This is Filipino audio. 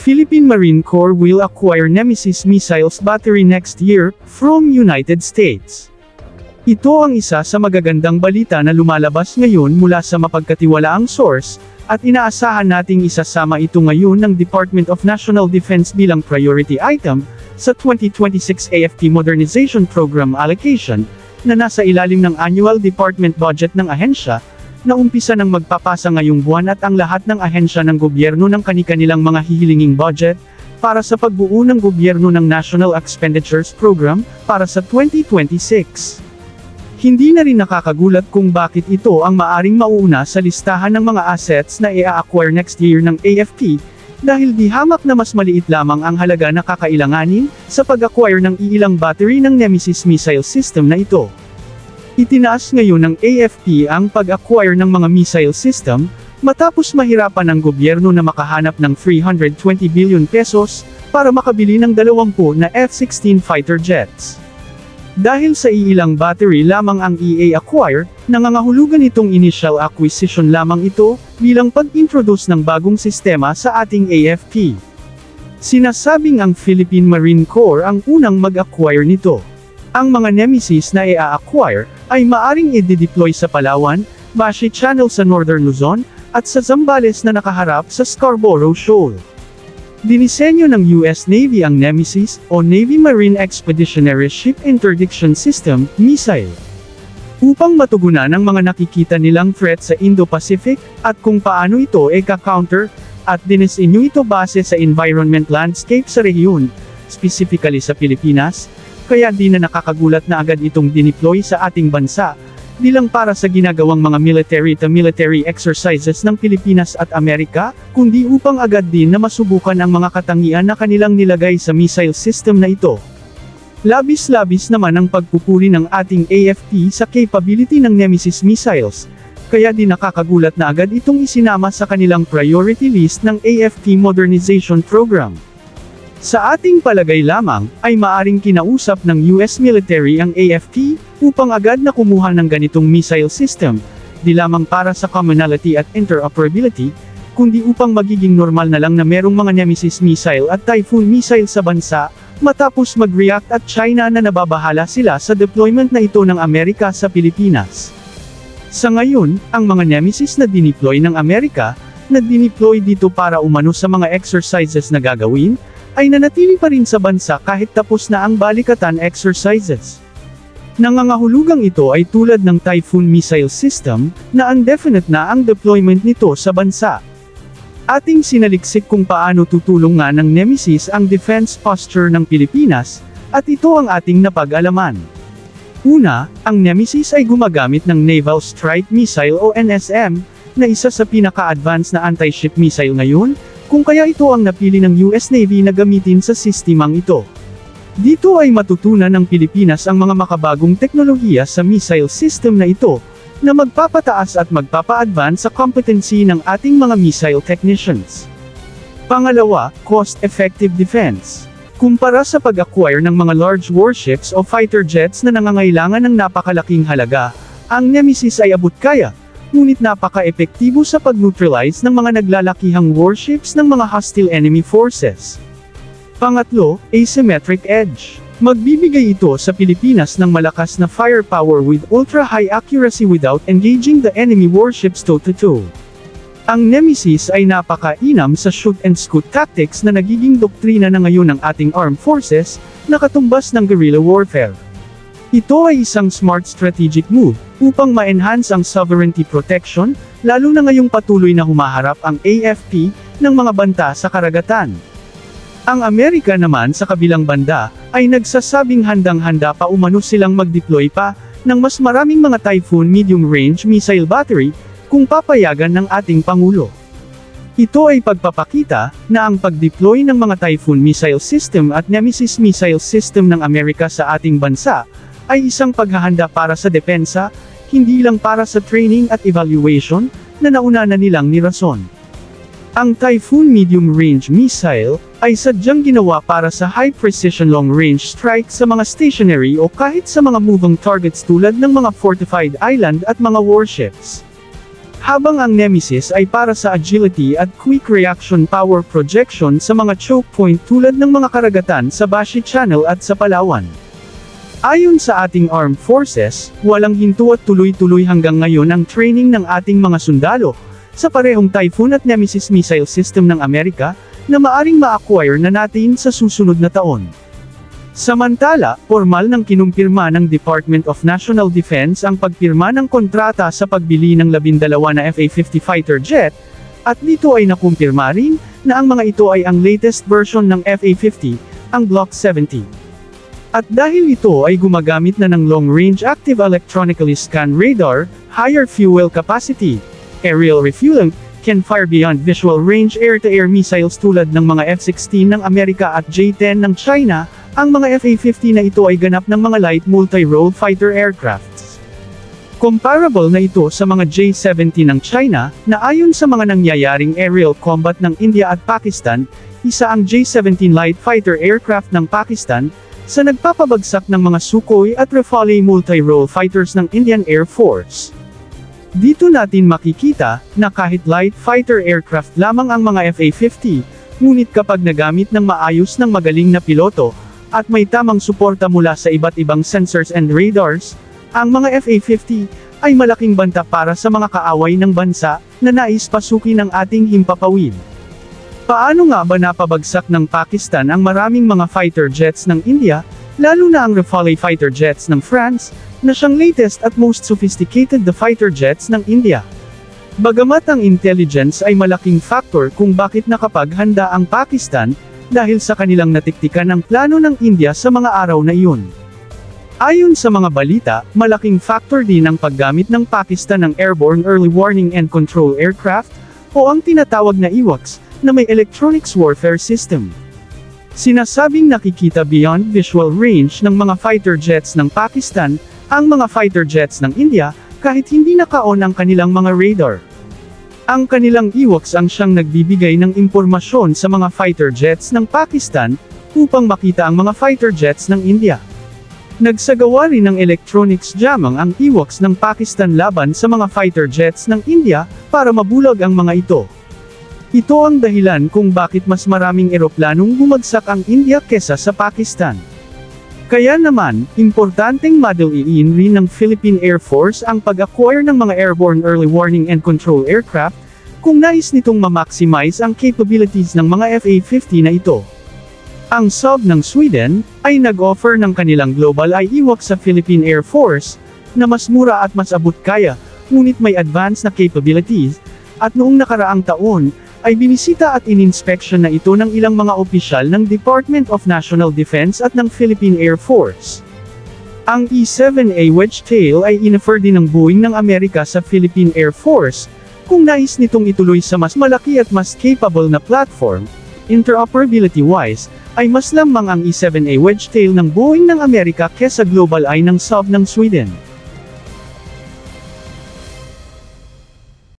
Philippine Marine Corps will acquire Nemesis missiles battery next year, from United States. Ito ang isa sa magagandang balita na lumalabas ngayon mula sa mapagkatiwalaang source, at inaasahan nating isasama ito ngayon ng Department of National Defense bilang priority item, sa 2026 AFP Modernization Program allocation, na nasa ilalim ng annual department budget ng ahensya, na umpisa ng magpapasa ngayong buwan at ang lahat ng ahensya ng gobyerno ng kani-kanilang mga hihilinging budget, para sa pagbuo ng gobyerno ng National Expenditures Program, para sa 2026. Hindi na rin nakakagulat kung bakit ito ang maaring mauuna sa listahan ng mga assets na i-acquire next year ng AFP, dahil di hamak na mas maliit lamang ang halaga na kakailanganin, sa pag-acquire ng iilang battery ng Nemesis missile system na ito. Itinaas ngayon ng AFP ang pag-acquire ng mga missile system, matapos mahirapan ang gobyerno na makahanap ng 320 billion pesos, para makabili ng 20 na F-16 fighter jets. Dahil sa iilang battery lamang ang i-acquire, nangangahulugan itong initial acquisition lamang ito, bilang pag-introduce ng bagong sistema sa ating AFP. Sinasabing ang Philippine Marine Corps ang unang mag-acquire nito. Ang mga Nemesis na i-acquire, ay maaring i-deploy sa Palawan, Bashi Channel sa Northern Luzon, at sa Zambales na nakaharap sa Scarborough Shoal. Dinisenyo ng US Navy ang Nemesis, o Navy Marine Expeditionary Ship Interdiction System, missile, upang matugunan ang mga nakikita nilang threat sa Indo-Pacific, at kung paano ito ka-counter, at dinisenyo ito base sa environment landscape sa rehiyon, specifically sa Pilipinas, kaya di na nakakagulat na agad itong dineploy sa ating bansa, di lang para sa ginagawang mga military-to-military exercises ng Pilipinas at Amerika, kundi upang agad din na masubukan ang mga katangian na kanilang nilagay sa missile system na ito. Labis-labis naman ang pagpupuri ng ating AFP sa capability ng Nemesis missiles, kaya di nakakagulat na agad itong isinama sa kanilang priority list ng AFP Modernization Program. Sa ating palagay lamang, ay maaring kinausap ng US military ang AFP, upang agad na kumuha ng ganitong missile system, di lamang para sa commonality at interoperability, kundi upang magiging normal na lang na merong mga Nemesis missile at Typhoon missile sa bansa, matapos mag-react at China na nababahala sila sa deployment na ito ng Amerika sa Pilipinas. Sa ngayon, ang mga Nemesis na dineploy ng Amerika, na dineploy dito para umano sa mga exercises na gagawin, ay nanatili pa rin sa bansa kahit tapos na ang balikatan exercises. Nangangahulugang ito ay tulad ng Typhoon missile system, na indefinite na ang deployment nito sa bansa. Ating sinaliksik kung paano tutulong nga ng Nemesis ang defense posture ng Pilipinas, at ito ang ating napag-alaman. Una, ang Nemesis ay gumagamit ng Naval Strike Missile o NSM, na isa sa pinaka-advanced na anti-ship missile ngayon, kung kaya ito ang napili ng US Navy na gamitin sa sistemang ito. Dito ay matutunan ng Pilipinas ang mga makabagong teknolohiya sa missile system na ito, na magpapataas at magpapa-advance sa competency ng ating mga missile technicians. Pangalawa, cost-effective defense. Kumpara sa pag-acquire ng mga large warships o fighter jets na nangangailangan ng napakalaking halaga, ang Nemesis ay abot-kaya, ngunit napaka-epektibo sa pag-neutralize ng mga naglalakihang warships ng mga hostile enemy forces. Pangatlo, asymmetric edge. Magbibigay ito sa Pilipinas ng malakas na firepower with ultra-high accuracy without engaging the enemy warships toe-to-toe. Ang Nemesis ay napaka-inam sa shoot-and-scoot tactics na nagiging doktrina na ngayon ng ating armed forces, na katumbas ng guerrilla warfare. Ito ay isang smart strategic move, upang ma-enhance ang sovereignty protection, lalo na ngayong patuloy na humaharap ang AFP, ng mga banta sa karagatan. Ang Amerika naman sa kabilang banda, ay nagsasabing handang-handa pa umano silang mag-deploy pa, ng mas maraming mga Typhoon medium-range missile battery, kung papayagan ng ating Pangulo. Ito ay pagpapakita, na ang pag-deploy ng mga Typhoon missile system at Nemesis missile system ng Amerika sa ating bansa, ay isang paghahanda para sa depensa, hindi lang para sa training at evaluation, na nauna na nilang nirason. Ang Typhoon medium-range missile, ay sadyang ginawa para sa high-precision long-range strike sa mga stationary o kahit sa mga moving targets tulad ng mga fortified island at mga warships. habang ang Nemesis ay para sa agility at quick reaction power projection sa mga choke point tulad ng mga karagatan sa Bashi Channel at sa Palawan. Ayon sa ating armed forces, walang hinto at tuloy-tuloy hanggang ngayon ang training ng ating mga sundalo sa parehong Typhoon at Nemesis missile system ng Amerika na maaring ma-acquire na natin sa susunod na taon. Samantala, formal nang kinumpirma ng Department of National Defense ang pagpirma ng kontrata sa pagbili ng 12 na F-A-50 fighter jet, at dito ay nakumpirma rin na ang mga ito ay ang latest version ng F-A-50, ang Block 70. At dahil ito ay gumagamit na ng long-range active electronically scanned radar, higher fuel capacity, aerial refueling, can fire beyond visual range air-to-air missiles tulad ng mga F-16 ng Amerika at J-10 ng China, ang mga F-A-50 na ito ay ganap ng mga light multi-role fighter aircrafts. Comparable na ito sa mga J-70 ng China, na ayon sa mga nangyayaring aerial combat ng India at Pakistan, isa ang J-17 light fighter aircraft ng Pakistan, sa nagpapabagsak ng mga Sukhoi at Rafale multi-role fighters ng Indian Air Force. Dito natin makikita, na kahit light fighter aircraft lamang ang mga F-A-50, ngunit kapag nagamit ng maayos ng magaling na piloto, at may tamang suporta mula sa iba't ibang sensors and radars, ang mga F-A-50 ay malaking banta para sa mga kaaway ng bansa na nais pasukin ang ating himpapawid. Paano nga ba napabagsak ng Pakistan ang maraming mga fighter jets ng India, lalo na ang Rafale fighter jets ng France, na siyang latest at most sophisticated the fighter jets ng India? Bagamat ang intelligence ay malaking factor kung bakit nakapaghanda ang Pakistan, dahil sa kanilang natiktikan ang plano ng India sa mga araw na iyon. Ayon sa mga balita, malaking factor din ang paggamit ng Pakistan ng Airborne Early Warning and Control Aircraft, o ang tinatawag na AWACS, na may electronics warfare system. Sinasabing nakikita beyond visual range ng mga fighter jets ng Pakistan, ang mga fighter jets ng India, kahit hindi naka-on ang kanilang mga radar. Ang kanilang AWACS ang siyang nagbibigay ng impormasyon sa mga fighter jets ng Pakistan, upang makita ang mga fighter jets ng India. Nagsagawa rin ng electronics jamming ang AWACS ng Pakistan laban sa mga fighter jets ng India, para mabulag ang mga ito. Ito ang dahilan kung bakit mas maraming eroplanong bumagsak ang India kesa sa Pakistan. Kaya naman, importanteng madaliin rin ng Philippine Air Force ang pag-acquire ng mga Airborne Early Warning and Control Aircraft, kung nais nitong ma-maximize ang capabilities ng mga F-A-50 na ito. Ang SOB ng Sweden, ay nag-offer ng kanilang Global Eye AWACS sa Philippine Air Force, na mas mura at mas abot kaya, ngunit may advanced na capabilities, at noong nakaraang taon, ay binisita at ininspeksyon na ito ng ilang mga opisyal ng Department of National Defense at ng Philippine Air Force. Ang E-7A Wedgetail ay inoffer din ng Boeing ng Amerika sa Philippine Air Force, kung nais nitong ituloy sa mas malaki at mas capable na platform. Interoperability-wise, ay mas lamang ang E-7A Wedgetail ng Boeing ng Amerika kesa Global Eye ng SOB ng Sweden.